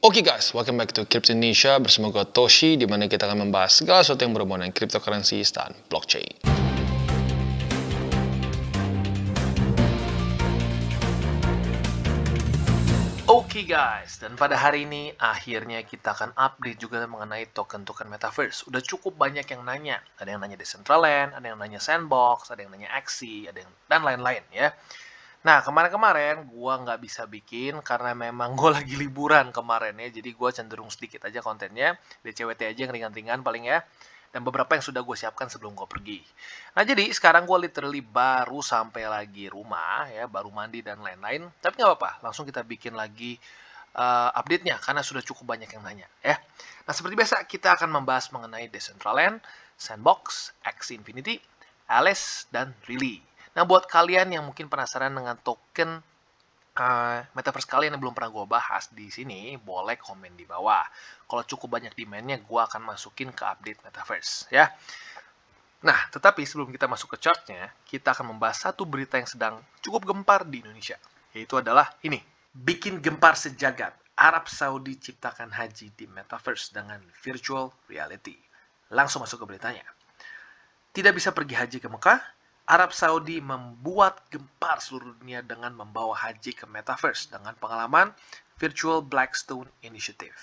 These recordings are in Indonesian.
Oke guys, welcome back to Crypto Indonesia bersama gue Toshi, di mana kita akan membahas segala sesuatu yang berhubungan dengan cryptocurrency dan blockchain. Oke guys, dan pada hari ini akhirnya kita akan update juga mengenai token-token Metaverse. Udah cukup banyak yang nanya, ada yang nanya Decentraland, ada yang nanya Sandbox, ada yang nanya Axie, dan lain-lain ya. Nah, kemarin-kemarin gue nggak bisa bikin karena memang gue lagi liburan kemarin ya. Jadi gue cenderung sedikit aja kontennya. DCWT aja yang ringan-ringan paling ya. Dan beberapa yang sudah gue siapkan sebelum gue pergi. Nah, jadi sekarang gue literally baru sampai lagi rumah ya. Baru mandi dan lain-lain. Tapi nggak apa-apa, langsung kita bikin lagi update-nya. Karena sudah cukup banyak yang nanya ya. Nah, seperti biasa kita akan membahas mengenai Decentraland, Sandbox, Axie Infinity, Alice, dan Really. Nah, buat kalian yang mungkin penasaran dengan token Metaverse kalian yang belum pernah gue bahas di sini, boleh komen di bawah. Kalau cukup banyak demand-nya, gue akan masukin ke update Metaverse, ya. Nah, tetapi sebelum kita masuk ke chart-nya, kita akan membahas satu berita yang sedang cukup gempar di Indonesia, yaitu adalah ini. Bikin gempar sejagat, Arab Saudi ciptakan haji di Metaverse dengan virtual reality. Langsung masuk ke beritanya. Tidak bisa pergi haji ke Mekah, Arab Saudi membuat gempar seluruh dunia dengan membawa haji ke Metaverse dengan pengalaman Virtual Blackstone Initiative.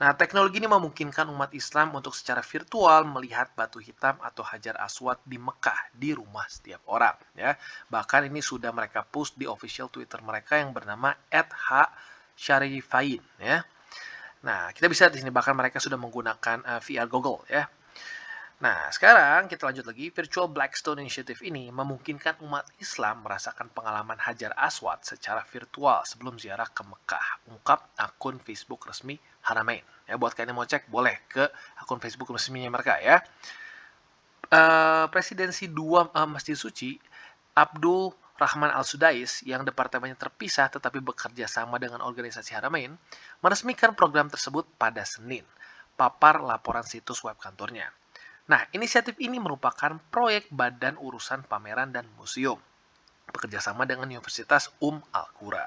Nah, teknologi ini memungkinkan umat Islam untuk secara virtual melihat batu hitam atau Hajar Aswad di Mekah di rumah setiap orang. Ya, bahkan ini sudah mereka post di official Twitter mereka yang bernama @h_sharifain. Ya, nah kita bisa di sini bahkan mereka sudah menggunakan VR Google. Ya. Nah, sekarang kita lanjut lagi. Virtual Blackstone Initiative ini memungkinkan umat Islam merasakan pengalaman Hajar Aswad secara virtual sebelum ziarah ke Mekah. Ungkap akun Facebook resmi Haramain. Ya, buat kalian yang mau cek, boleh ke akun Facebook resminya mereka ya. Presidensi 2 Masjid Suci, Abdul Rahman Al-Sudais, yang departemennya terpisah tetapi bekerja sama dengan organisasi Haramain, meresmikan program tersebut pada Senin. Papar laporan situs web kantornya. Nah, inisiatif ini merupakan proyek Badan Urusan Pameran dan Museum, bekerjasama dengan Universitas Al-Qura.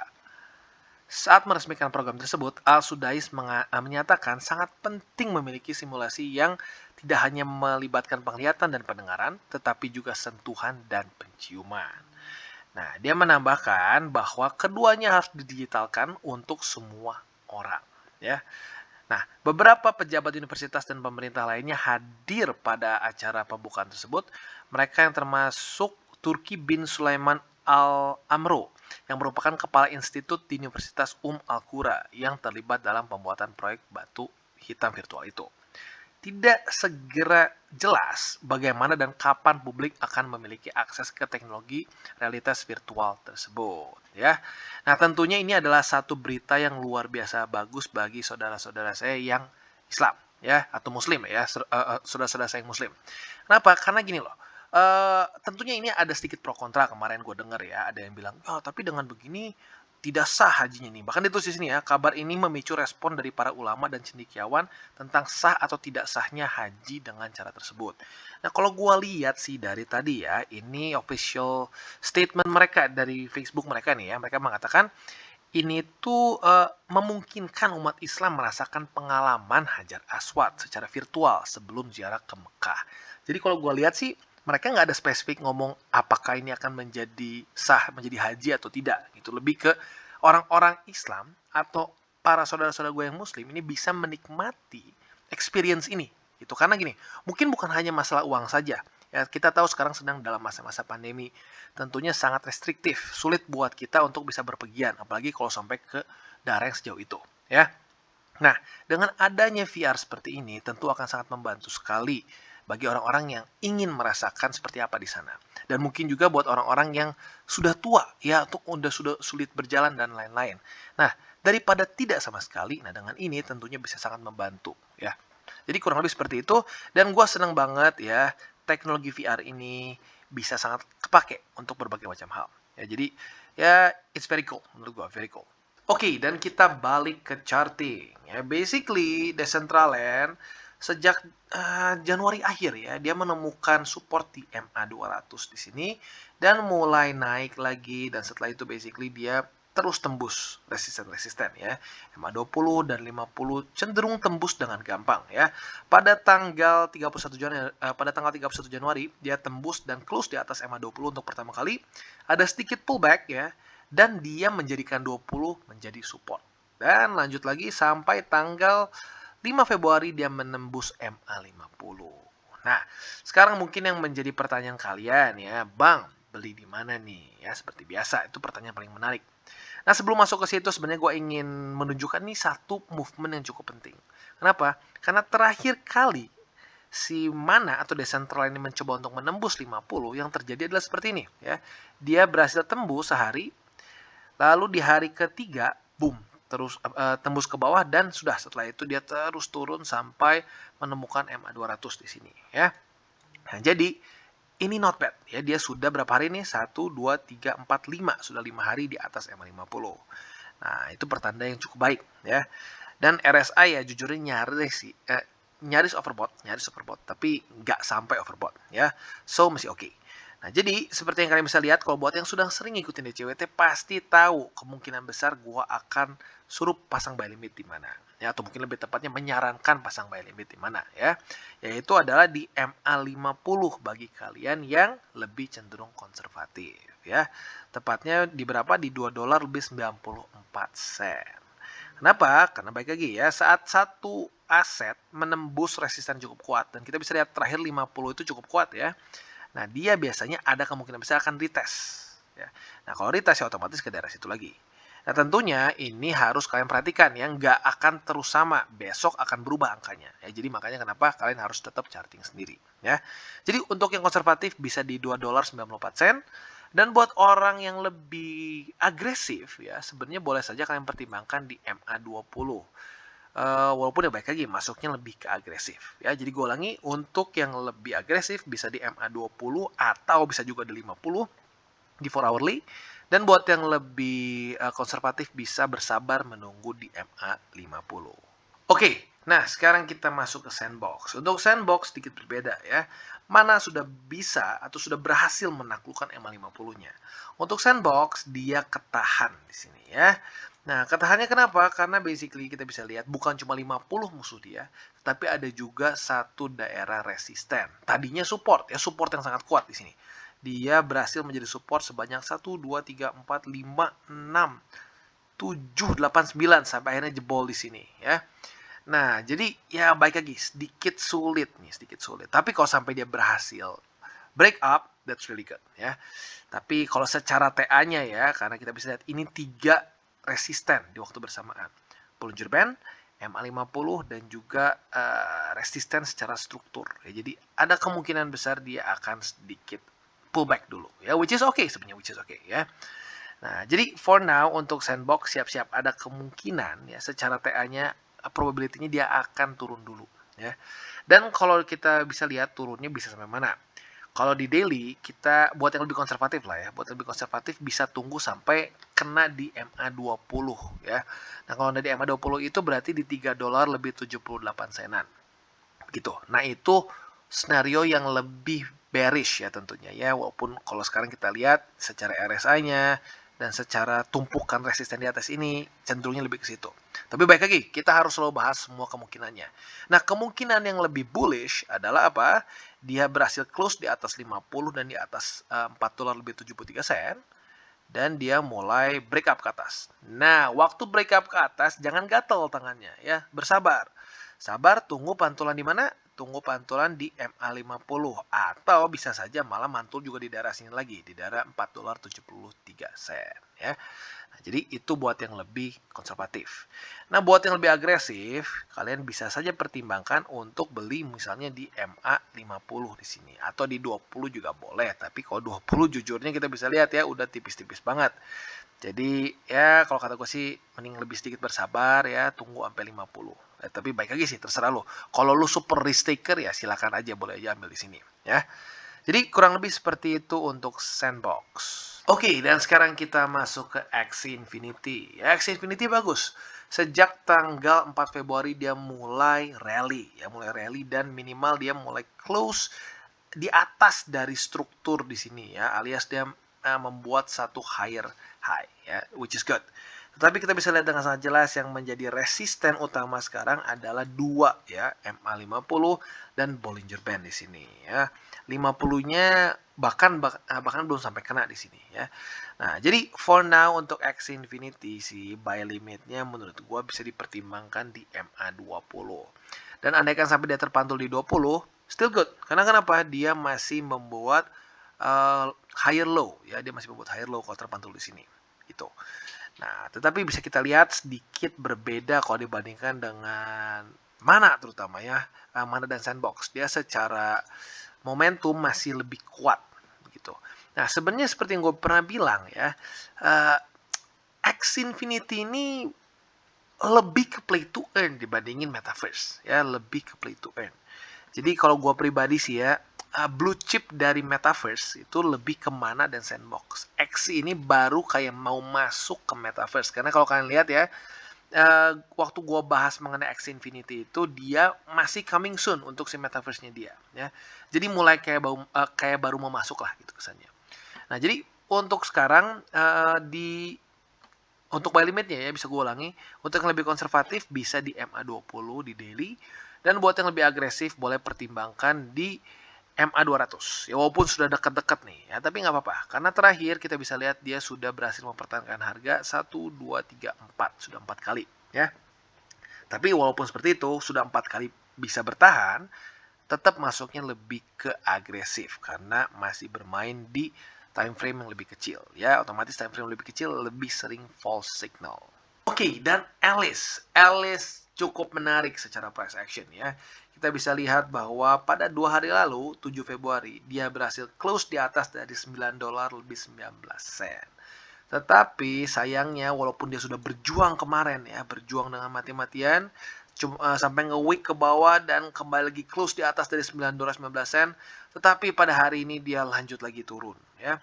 Saat meresmikan program tersebut, Al-Sudais menyatakan sangat penting memiliki simulasi yang tidak hanya melibatkan penglihatan dan pendengaran, tetapi juga sentuhan dan penciuman. Nah, dia menambahkan bahwa keduanya harus didigitalkan untuk semua orang. Ya. Nah, beberapa pejabat universitas dan pemerintah lainnya hadir pada acara pembukaan tersebut. Mereka yang termasuk Turki bin Sulaiman Al-Amro, yang merupakan kepala institut di Universitas Al-Qura yang terlibat dalam pembuatan proyek batu hitam virtual itu. Tidak segera jelas bagaimana dan kapan publik akan memiliki akses ke teknologi realitas virtual tersebut ya. Nah, tentunya ini adalah satu berita yang luar biasa bagus bagi saudara-saudara saya yang Islam ya, atau muslim ya, saudara-saudara saya yang muslim. Kenapa? Karena gini loh. Tentunya ini ada sedikit pro kontra, kemarin gue dengar ya, ada yang bilang, "Oh, tapi dengan begini tidak sah hajinya nih." Bahkan ditulis di sini ya, kabar ini memicu respon dari para ulama dan cendekiawan tentang sah atau tidak sahnya haji dengan cara tersebut. Nah, kalau gue lihat sih dari tadi ya, ini official statement mereka dari Facebook mereka nih ya, mereka mengatakan ini tuh memungkinkan umat Islam merasakan pengalaman Hajar Aswad secara virtual sebelum ziarah ke Mekah. Jadi kalau gue lihat sih, mereka nggak ada spesifik ngomong apakah ini akan menjadi sah, menjadi haji atau tidak. Itu lebih ke orang-orang Islam atau para saudara-saudara gue yang muslim ini bisa menikmati experience ini. Gitu. Karena gini, mungkin bukan hanya masalah uang saja. Ya, kita tahu sekarang sedang dalam masa-masa pandemi. Tentunya sangat restriktif, sulit buat kita untuk bisa berpergian, apalagi kalau sampai ke daerah yang sejauh itu. Ya. Nah, dengan adanya VR seperti ini, tentu akan sangat membantu sekali bagi orang-orang yang ingin merasakan seperti apa di sana. Dan mungkin juga buat orang-orang yang sudah tua, ya, untuk sudah sulit berjalan dan lain-lain. Nah, daripada tidak sama sekali, nah dengan ini tentunya bisa sangat membantu, ya. Jadi kurang lebih seperti itu, dan gue senang banget ya, teknologi VR ini bisa sangat kepake untuk berbagai macam hal. Ya, jadi ya it's very cool menurut gue, very cool. Oke, dan kita balik ke charting. Ya, basically Decentraland sejak Januari akhir ya, dia menemukan support di MA200 di sini dan mulai naik lagi, dan setelah itu basically dia terus tembus resisten ya. MA20 dan 50 cenderung tembus dengan gampang ya. Pada tanggal 31 Januari dia tembus dan close di atas MA20 untuk pertama kali. Ada sedikit pullback ya dan dia menjadikan 20 menjadi support. Dan lanjut lagi sampai tanggal 5 Februari dia menembus MA50. Nah, sekarang mungkin yang menjadi pertanyaan kalian ya, Bang, beli di mana nih? Ya, seperti biasa, itu pertanyaan paling menarik. Nah, sebelum masuk ke situ sebenarnya gue ingin menunjukkan nih satu movement yang cukup penting. Kenapa? Karena terakhir kali si Mana atau Decentraland ini mencoba untuk menembus 50, yang terjadi adalah seperti ini ya. Dia berhasil tembus sehari, lalu di hari ketiga, boom, terus tembus ke bawah dan sudah setelah itu dia terus turun sampai menemukan MA200 di sini ya. Nah, jadi ini not bad ya, dia sudah berapa hari nih? 1, 2, 3, 4, 5. Sudah 5 hari di atas MA50. Nah, itu pertanda yang cukup baik ya. Dan RSI ya jujurnya nyaris overbought, tapi nggak sampai overbought ya. So masih oke. Nah, jadi seperti yang kalian bisa lihat, kalau buat yang sudah sering ngikutin DCWT pasti tahu kemungkinan besar gua akan suruh pasang buy limit di mana. Ya, atau mungkin lebih tepatnya menyarankan pasang buy limit di mana ya. Yaitu adalah di MA50 bagi kalian yang lebih cenderung konservatif ya. Tepatnya di berapa? Di $2 lebih 94 sen. Kenapa? Karena baik lagi ya, saat satu aset menembus resisten cukup kuat, dan kita bisa lihat terakhir 50 itu cukup kuat ya. Nah, dia biasanya ada kemungkinan besar akan retest ya. Nah, kalau retest ya otomatis ke daerah situ lagi. Nah, tentunya ini harus kalian perhatikan ya, nggak akan terus sama, besok akan berubah angkanya ya. Jadi makanya kenapa kalian harus tetap charting sendiri ya. Jadi untuk yang konservatif bisa di $2.94. Dan buat orang yang lebih agresif ya, sebenarnya boleh saja kalian pertimbangkan di MA20. Walaupun ya baik lagi masuknya lebih ke agresif ya. Jadi gue ulangi, untuk yang lebih agresif bisa di MA20 atau bisa juga di 50 di 4 hourly. Dan buat yang lebih konservatif bisa bersabar menunggu di MA50. Oke, nah sekarang kita masuk ke sandbox. Untuk sandbox sedikit berbeda ya. Mana sudah bisa atau sudah berhasil menaklukkan MA50-nya. Untuk sandbox dia ketahan di sini ya. Nah, ketahannya kenapa? Karena basically kita bisa lihat bukan cuma 50 musuh dia, tapi ada juga satu daerah resisten. Tadinya support ya, support yang sangat kuat di sini. Dia berhasil menjadi support sebanyak 1, 2, 3, 4, 5, 6, 7, 8, 9 sampai akhirnya jebol di sini ya. Nah, jadi ya baik lagi sedikit sulit. Tapi kalau sampai dia berhasil break up, that's really good ya. Tapi kalau secara TA-nya ya, karena kita bisa lihat ini 3 resisten di waktu bersamaan. Bollinger Band, MA50 dan juga resisten secara struktur ya. Jadi ada kemungkinan besar dia akan sedikit pullback dulu ya, which is okay ya. Nah, jadi for now untuk sandbox siap-siap ada kemungkinan ya secara TA-nya probability-nya dia akan turun dulu ya. Dan kalau kita bisa lihat turunnya bisa sampai mana? Kalau di daily kita buat yang lebih konservatif lah ya, bisa tunggu sampai kena di MA20 ya. Nah, kalau di MA20 itu berarti di $3 lebih 78 senan. Begitu. Nah, itu skenario yang lebih bearish ya tentunya ya, walaupun kalau sekarang kita lihat secara RSI-nya dan secara tumpukan resisten di atas ini cenderungnya lebih ke situ. Tapi baik lagi, kita harus selalu bahas semua kemungkinannya. Nah, kemungkinan yang lebih bullish adalah apa? Dia berhasil close di atas 50 dan di atas $4 lebih 73 sen. Dan dia mulai break up ke atas. Nah, waktu break up ke atas jangan gatel tangannya ya, bersabar. Sabar, tunggu pantulan di mana? Tunggu pantulan di MA50 atau bisa saja malah mantul juga di daerah sini lagi, di daerah $4.73 ya. Nah, jadi itu buat yang lebih konservatif. Nah, buat yang lebih agresif, kalian bisa saja pertimbangkan untuk beli misalnya di MA50 di sini atau di 20 juga boleh, tapi kalau 20 jujurnya kita bisa lihat ya udah tipis-tipis banget. Jadi ya kalau kata gue sih mending lebih sedikit bersabar ya, tunggu sampai 50. Tapi baik lagi sih terserah lo. Kalau lo super risk taker ya silakan aja, boleh aja ambil di sini ya. Jadi kurang lebih seperti itu untuk sandbox. Oke, dan sekarang kita masuk ke Axie Infinity. Ya, Axie Infinity bagus. Sejak tanggal 4 Februari dia mulai rally dan minimal dia mulai close di atas dari struktur di sini ya, alias dia membuat satu higher high ya, which is good. Tetapi kita bisa lihat dengan sangat jelas yang menjadi resisten utama sekarang adalah dua ya, MA50 dan Bollinger Band di sini ya. 50-nya bahkan belum sampai kena di sini ya. Nah, jadi for now untuk X Infinity si buy limitnya menurut gua bisa dipertimbangkan di MA20. Dan andaikan sampai dia terpantul di 20, still good. Karena kenapa? Dia masih membuat higher low ya, dia masih membuat higher low kalau terpantul di sini. Itu. Nah, tetapi bisa kita lihat sedikit berbeda kalau dibandingkan dengan Mana terutama ya, Mana dan Sandbox. Dia secara momentum masih lebih kuat gitu. Nah, sebenarnya seperti yang gue pernah bilang ya, X Infinity ini lebih ke play to earn dibandingin Metaverse ya, lebih ke play to earn. Jadi kalau gue pribadi sih ya, blue chip dari Metaverse itu lebih ke Mana dan Sandbox. X ini baru kayak mau masuk ke Metaverse. Karena kalau kalian lihat ya, waktu gue bahas mengenai X Infinity itu, dia masih coming soon untuk si Metaverse-nya dia. Ya. Jadi mulai kayak baru mau masuk lah gitu kesannya. Nah jadi untuk sekarang untuk buy limitnya ya bisa gue ulangi. Untuk yang lebih konservatif bisa di MA20 di daily. Dan buat yang lebih agresif boleh pertimbangkan di MA200 ya, walaupun sudah dekat-dekat nih ya, tapi nggak apa-apa karena terakhir kita bisa lihat dia sudah berhasil mempertahankan harga 1, 2, 3, 4 sudah 4 kali ya. Tapi walaupun seperti itu sudah 4 kali bisa bertahan, tetap masuknya lebih ke agresif karena masih bermain di time frame yang lebih kecil ya, otomatis time frame lebih kecil lebih sering false signal. Oke, dan Alice cukup menarik secara price action ya. Kita bisa lihat bahwa pada 2 hari lalu, 7 Februari, dia berhasil close di atas dari $9 lebih 19 sen. Tetapi sayangnya walaupun dia sudah berjuang kemarin ya, berjuang dengan mati-matian, sampai nge-wick ke bawah dan kembali lagi close di atas dari $9 19 sen, tetapi pada hari ini dia lanjut lagi turun ya.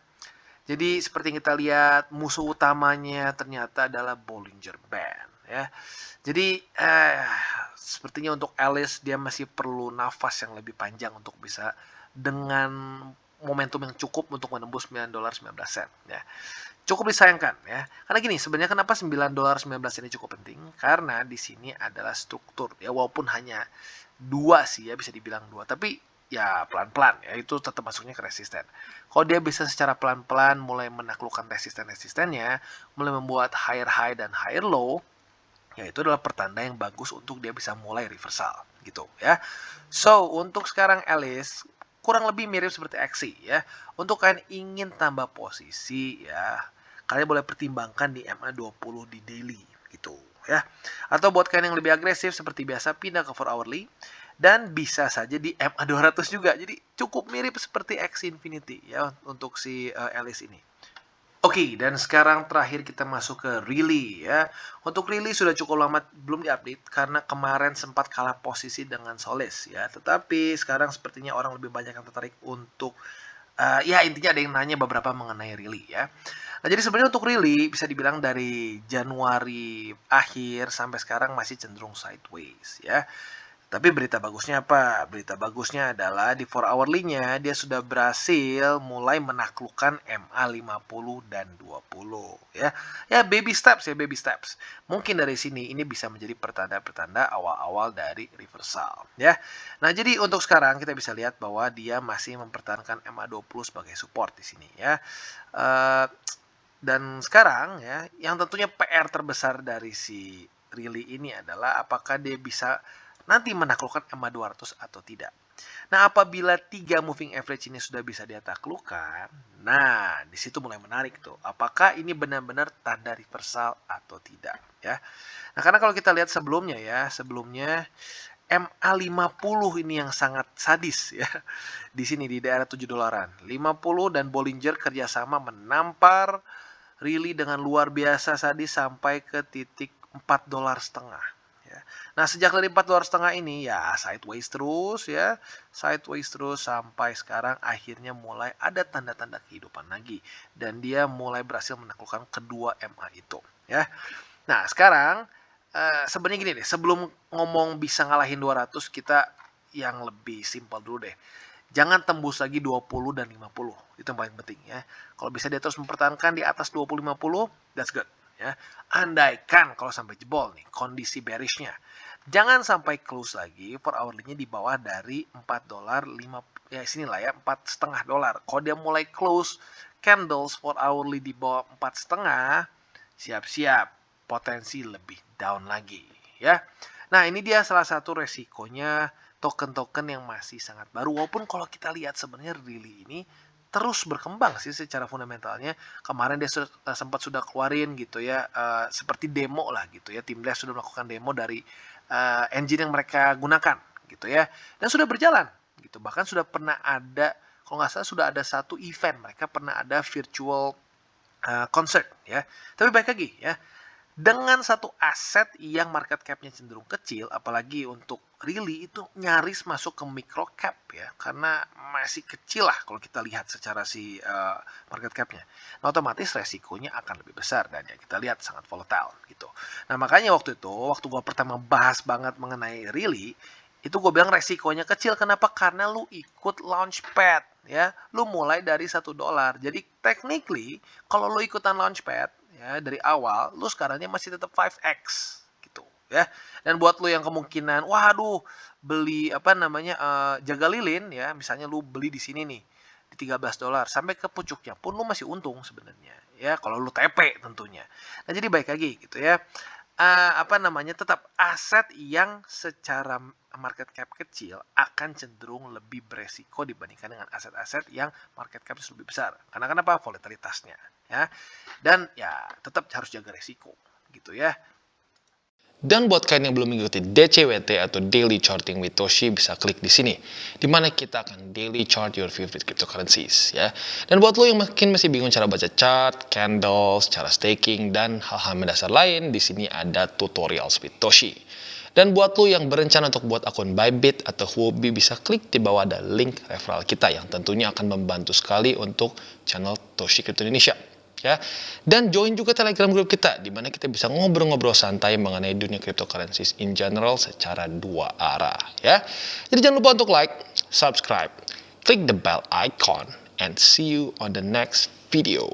Jadi seperti yang kita lihat musuh utamanya ternyata adalah Bollinger Band ya. Jadi sepertinya untuk Alice dia masih perlu nafas yang lebih panjang untuk bisa dengan momentum yang cukup untuk menembus $9 19 sen ya. Cukup disayangkan ya. Karena gini, sebenarnya kenapa $9 19 ini cukup penting? Karena di sini adalah struktur ya, walaupun hanya dua sih ya, bisa dibilang dua, tapi ya pelan-pelan ya, itu tetap masuknya ke resisten. Kalau dia bisa secara pelan-pelan mulai menaklukkan resisten-resistennya, mulai membuat higher high dan higher low, ya itu adalah pertanda yang bagus untuk dia bisa mulai reversal gitu ya. So, untuk sekarang Alice kurang lebih mirip seperti Axie ya. Untuk kalian ingin tambah posisi ya, kalian boleh pertimbangkan di MA20 di daily gitu ya. Atau buat kalian yang lebih agresif seperti biasa pindah ke 4 hourly dan bisa saja di MA200 juga. Jadi cukup mirip seperti X Infinity ya untuk si Alice ini. Oke, dan sekarang terakhir kita masuk ke Really ya. Untuk Really sudah cukup lama belum diupdate karena kemarin sempat kalah posisi dengan Solis ya. Tetapi sekarang sepertinya orang lebih banyak yang tertarik untuk ya intinya ada yang nanya beberapa mengenai Really ya. Nah, jadi sebenarnya untuk Really bisa dibilang dari Januari akhir sampai sekarang masih cenderung sideways ya. Tapi berita bagusnya apa? Berita bagusnya adalah di 4 hourly-nya dia sudah berhasil mulai menaklukkan MA50 dan 20 ya. Ya baby steps ya, baby steps. Mungkin dari sini ini bisa menjadi pertanda-pertanda awal-awal dari reversal ya. Nah, jadi untuk sekarang kita bisa lihat bahwa dia masih mempertahankan MA20 sebagai support di sini ya. Dan sekarang ya, yang tentunya PR terbesar dari si Really ini adalah apakah dia bisa nanti menaklukkan MA200 atau tidak. Nah, apabila 3 moving average ini sudah bisa dia taklukkan, nah di situ mulai menarik tuh. Apakah ini benar-benar tanda reversal atau tidak ya. Nah, karena kalau kita lihat sebelumnya ya, sebelumnya MA50 ini yang sangat sadis ya. Di sini di daerah $7. 50 dan Bollinger kerjasama menampar Really dengan luar biasa sadis sampai ke titik $4,5. Nah, sejak dari $4,5 ini ya sideways terus ya, sideways terus sampai sekarang akhirnya mulai ada tanda-tanda kehidupan lagi dan dia mulai berhasil menaklukkan kedua MA itu ya. Nah, sekarang sebenarnya gini deh, sebelum ngomong bisa ngalahin 200 kita yang lebih simpel dulu deh. Jangan tembus lagi 20 dan 50. Itu yang paling penting ya. Kalau bisa dia terus mempertahankan di atas 20-50, that's good ya. Andaikan kalau sampai jebol nih kondisi bearishnya, jangan sampai close lagi per hourly-nya di bawah dari $4.5 ya sinilah ya, $4,5. Kalau dia mulai close candles for hourly di bawah 4,5, siap-siap potensi lebih down lagi ya. Nah, ini dia salah satu resikonya token-token yang masih sangat baru. Walaupun kalau kita lihat sebenarnya really ini terus berkembang sih secara fundamentalnya. Kemarin dia sempat sudah keluarin gitu ya, seperti demo lah gitu ya. Tim dev sudah melakukan demo dari engine yang mereka gunakan gitu ya. Dan sudah berjalan gitu. Bahkan sudah pernah ada, kalau nggak salah sudah ada satu event, mereka pernah ada virtual concert ya. Tapi baik lagi ya, dengan satu aset yang market cap-nya cenderung kecil, apalagi untuk really itu nyaris masuk ke micro cap ya, karena masih kecil lah kalau kita lihat secara si market cap-nya. Nah, otomatis resikonya akan lebih besar dan ya kita lihat sangat volatile gitu. Nah, makanya waktu gue pertama bahas banget mengenai really, itu gue bilang resikonya kecil. Kenapa? Karena lu ikut launchpad ya, lu mulai dari $1. Jadi technically kalau lu ikutan launchpad ya dari awal, lu sekarangnya masih tetap 5x gitu ya. Dan buat lu yang kemungkinan waduh beli jaga lilin ya, misalnya lu beli di sini nih di $13 sampai ke pucuknya pun lu masih untung sebenarnya ya, kalau lu TP tentunya. Nah, jadi baik lagi gitu ya. Tetap aset yang secara market cap kecil akan cenderung lebih beresiko dibandingkan dengan aset-aset yang market cap lebih besar. Karena kenapa? Volatilitasnya ya. Dan ya tetap harus jaga resiko gitu ya. Dan buat kalian yang belum mengikuti DCWT atau Daily Charting with Toshi, bisa klik di sini, di mana kita akan daily chart your favorite cryptocurrencies ya. Dan buat lo yang mungkin masih bingung cara baca chart, candles, cara staking dan hal-hal mendasar lain, di sini ada tutorials with Toshi. Dan buat lo yang berencana untuk buat akun Bybit atau Huobi, bisa klik di bawah ada link referral kita yang tentunya akan membantu sekali untuk channel Toshi Crypto Indonesia. Ya, dan join juga Telegram group kita di mana kita bisa ngobrol-ngobrol santai mengenai dunia cryptocurrencies in general secara dua arah ya. Jadi jangan lupa untuk like, subscribe, click the bell icon and see you on the next video.